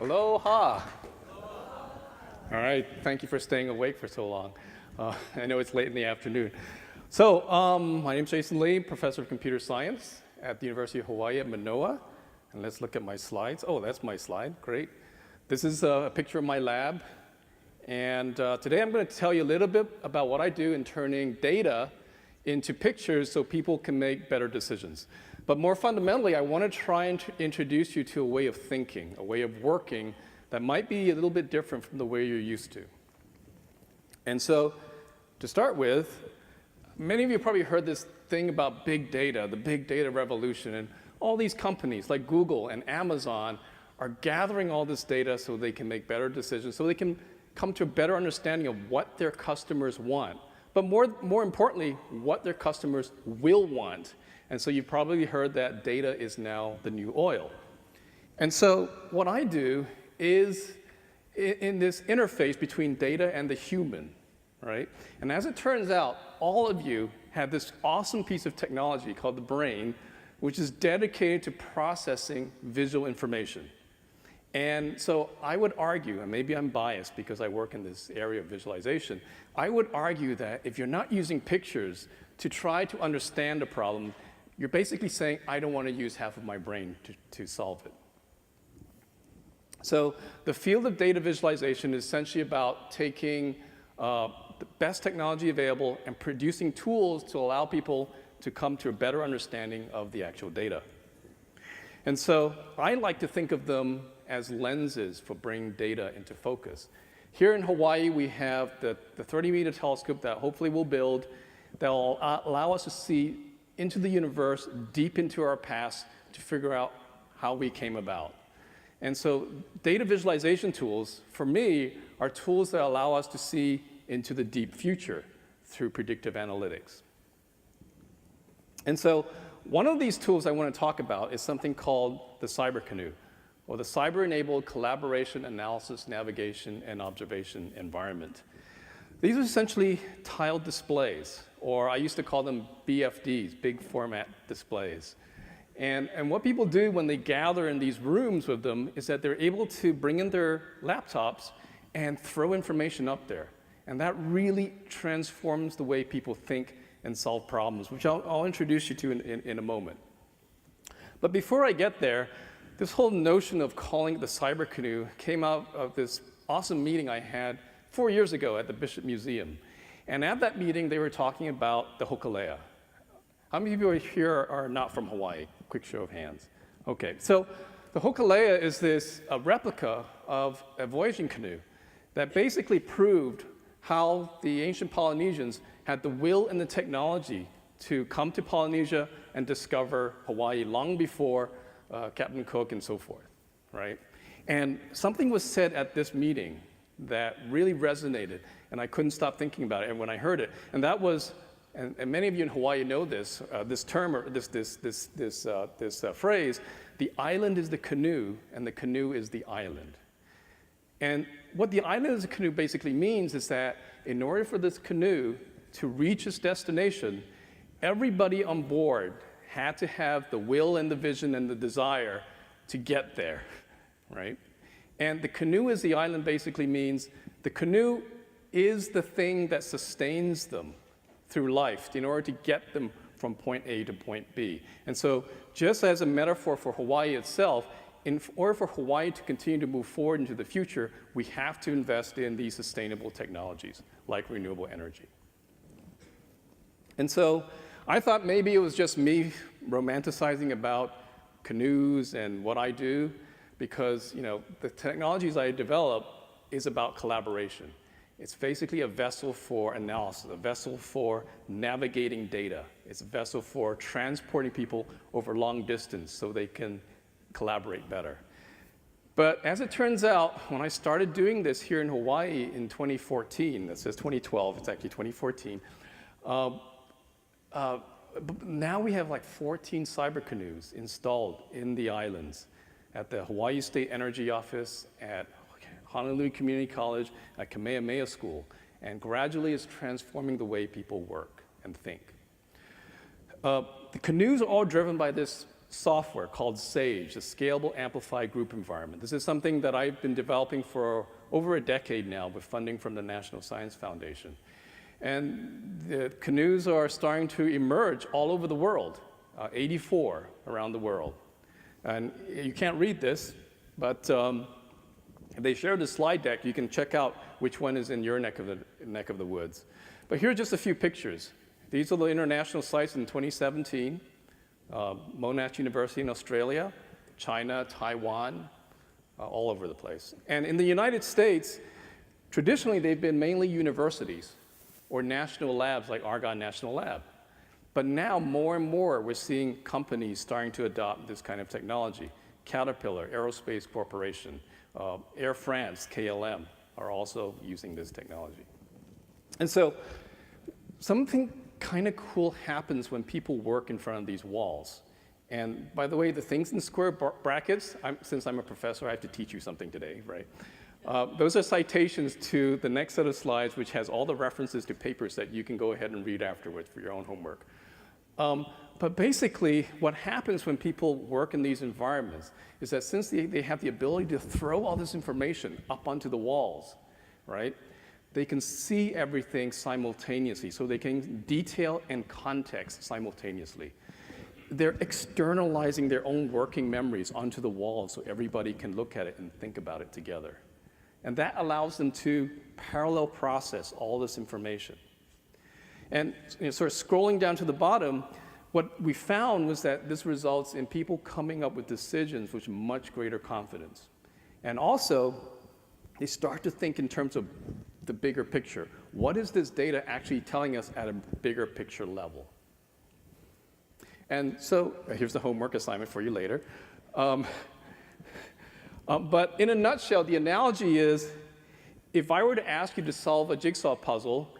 Aloha. All right, thank you for staying awake for so long. I know it's late in the afternoon. So, my name is Jason Leigh, professor of computer science at the University of Hawaii at Manoa. And let's look at my slides. Oh, that's my slide, great. This is a picture of my lab. And today I'm going to tell you a little bit about what I do in turning data into pictures so people can make better decisions. But more fundamentally, I want to try and introduce you to a way of thinking, a way of working that might be a little bit different from the way you're used to. And so, to start with, many of you probably heard this thing about big data, the big data revolution, and all these companies like Google and Amazon are gathering all this data so they can make better decisions, so they can come to a better understanding of what their customers want, but more importantly, what their customers will want. And so you've probably heard that data is now the new oil. And so what I do is in this interface between data and the human, right? And as it turns out, all of you have this awesome piece of technology called the brain, which is dedicated to processing visual information. And so I would argue, and maybe I'm biased because I work in this area of visualization, I would argue that if you're not using pictures to try to understand a problem, you're basically saying, I don't want to use half of my brain to solve it. So the field of data visualization is essentially about taking the best technology available and producing tools to allow people to come to a better understanding of the actual data. And so I like to think of them as lenses for bringing data into focus. Here in Hawaii, we have the 30-meter telescope that hopefully we'll build that will allow us to see into the universe, deep into our past, to figure out how we came about. And so data visualization tools, for me, are tools that allow us to see into the deep future through predictive analytics. And so one of these tools I want to talk about is something called the Cyber Canoe, or the Cyber-Enabled Collaboration, Analysis, Navigation, and Observation Environment. These are essentially tiled displays, or I used to call them BFDs, big format displays. And what people do when they gather in these rooms with them is that they're able to bring in their laptops and throw information up there. And that really transforms the way people think and solve problems, which I'll introduce you to in a moment. But before I get there, this whole notion of calling it the Cyber Canoe came out of this awesome meeting I had 4 years ago at the Bishop Museum. And at that meeting, they were talking about the Hokulea. How many people here are not from Hawaii? Quick show of hands. Okay, so the Hokulea is this replica of a voyaging canoe that basically proved how the ancient Polynesians had the will and the technology to come to Polynesia and discover Hawaii long before Captain Cook and so forth, right? And something was said at this meeting that really resonated, and I couldn't stop thinking about it. And when I heard it, and that was, and many of you in Hawaii know this, this term or this phrase, the island is the canoe, and the canoe is the island. And what the island is the canoe basically means is that in order for this canoe to reach its destination, everybody on board had to have the will and the vision and the desire to get there, right? And the canoe is the island basically means the canoe is the thing that sustains them through life in order to get them from point A to point B. And so just as a metaphor for Hawaii itself, in order for Hawaii to continue to move forward into the future, we have to invest in these sustainable technologies like renewable energy. And so I thought maybe it was just me romanticizing about canoes and what I do, because the technologies I develop is about collaboration. It's basically a vessel for analysis, a vessel for navigating data. It's a vessel for transporting people over long distance so they can collaborate better. But as it turns out, when I started doing this here in Hawaii in 2014, that says 2012, it's actually 2014, now we have like 14 cyber canoes installed in the islands at the Hawaii State Energy Office, at Honolulu Community College, at Kamehameha School, and gradually it's transforming the way people work and think. The canoes are all driven by this software called SAGE, a Scalable Amplified Group Environment. This is something that I've been developing for over a decade now with funding from the National Science Foundation. And the canoes are starting to emerge all over the world, 84 around the world. And you can't read this, but they shared the slide deck. You can check out which one is in your neck of the woods. But here are just a few pictures. These are the international sites in 2017. Monash University in Australia, China, Taiwan, all over the place. And in the United States, traditionally they've been mainly universities or national labs like Argonne National Lab. But now more and more we're seeing companies starting to adopt this kind of technology. Caterpillar, Aerospace Corporation, Air France, KLM are also using this technology. And so something kind of cool happens when people work in front of these walls. And by the way, the things in square brackets, since I'm a professor, I have to teach you something today, right? Those are citations to the next set of slides, which has all the references to papers that you can go ahead and read afterwards for your own homework. But basically, what happens when people work in these environments is that since they have the ability to throw all this information up onto the walls, right? They can see everything simultaneously, so they can detail and context simultaneously. They're externalizing their own working memories onto the walls so everybody can look at it and think about it together. And that allows them to parallel process all this information. And sort of scrolling down to the bottom, what we found was that this results in people coming up with decisions with much greater confidence. And also, they start to think in terms of the bigger picture. What is this data actually telling us at a bigger picture level? And so here's the homework assignment for you later. But in a nutshell, the analogy is, if I were to ask you to solve a jigsaw puzzle,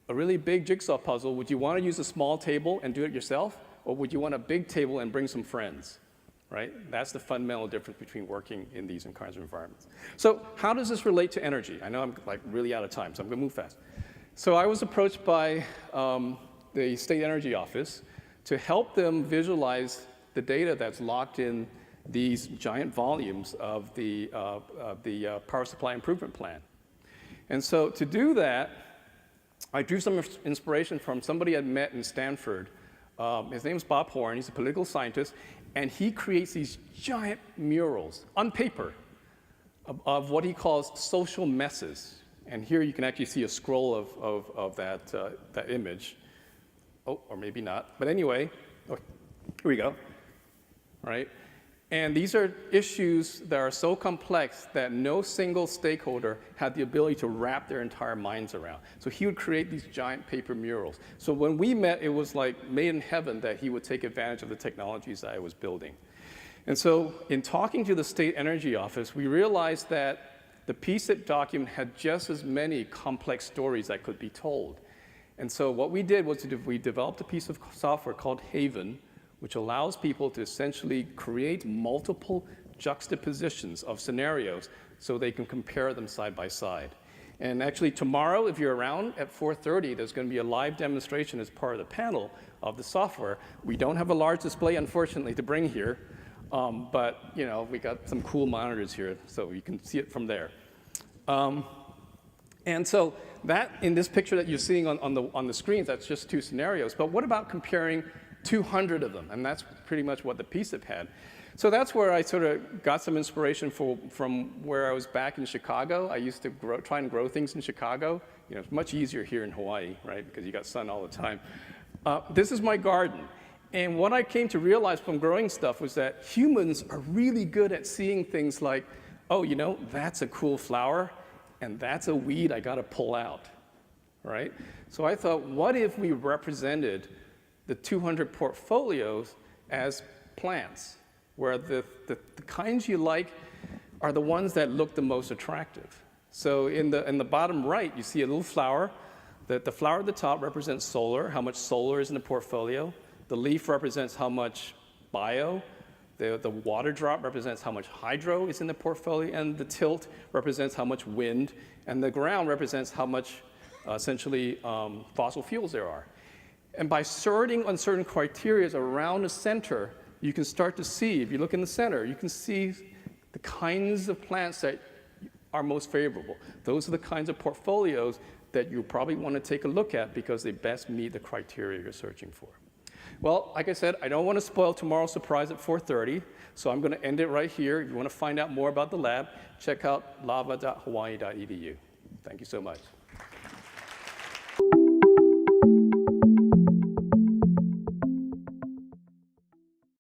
a really big jigsaw puzzle, would you want to use a small table and do it yourself? Or would you want a big table and bring some friends? Right? That's the fundamental difference between working in these kinds of environments. So how does this relate to energy? I know I'm like really out of time, so I'm going to move fast. So I was approached by the State Energy Office to help them visualize the data that's locked in these giant volumes of the Power Supply Improvement Plan. And so to do that, I drew some inspiration from somebody I'd met in Stanford. His name's Bob Horn. He's a political scientist. And he creates these giant murals on paper of what he calls social messes. And here you can actually see a scroll of that image. Oh, or maybe not. But anyway, here we go. Right? And these are issues that are so complex that no single stakeholder had the ability to wrap their entire minds around. So he would create these giant paper murals. So when we met, it was like made in heaven that he would take advantage of the technologies that I was building. And so in talking to the State Energy Office, we realized that the PSIP document had just as many complex stories that could be told. And so what we did was we developed a piece of software called Haven, which allows people to essentially create multiple juxtapositions of scenarios so they can compare them side by side. And actually tomorrow, if you're around at 4:30, there's going to be a live demonstration as part of the panel of the software. We don't have a large display, unfortunately, to bring here, but we got some cool monitors here, so you can see it from there. And so that, in this picture that you're seeing on the screens, that's just two scenarios. But what about comparing 200 of them? And that's pretty much what the PSIP had. So that's where I sort of got some inspiration from where I was back in Chicago. I used to try and grow things in Chicago. It's much easier here in Hawaii, right? Because you got sun all the time. This is my garden. And what I came to realize from growing stuff was that humans are really good at seeing things like, oh, that's a cool flower, and that's a weed I got to pull out, right? So I thought, what if we represented the 200 portfolios as plants, where the kinds you like are the ones that look the most attractive. So in the bottom right, you see a little flower. The flower at the top represents solar, how much solar is in the portfolio. The leaf represents how much bio. The water drop represents how much hydro is in the portfolio, and the tilt represents how much wind, and the ground represents how much, essentially, fossil fuels there are. And by sorting on certain criteria around the center, you can start to see, if you look in the center, you can see the kinds of plants that are most favorable. Those are the kinds of portfolios that you probably want to take a look at because they best meet the criteria you're searching for. Well, like I said, I don't want to spoil tomorrow's surprise at 4:30, so I'm going to end it right here. If you want to find out more about the lab, check out lava.hawaii.edu. Thank you so much.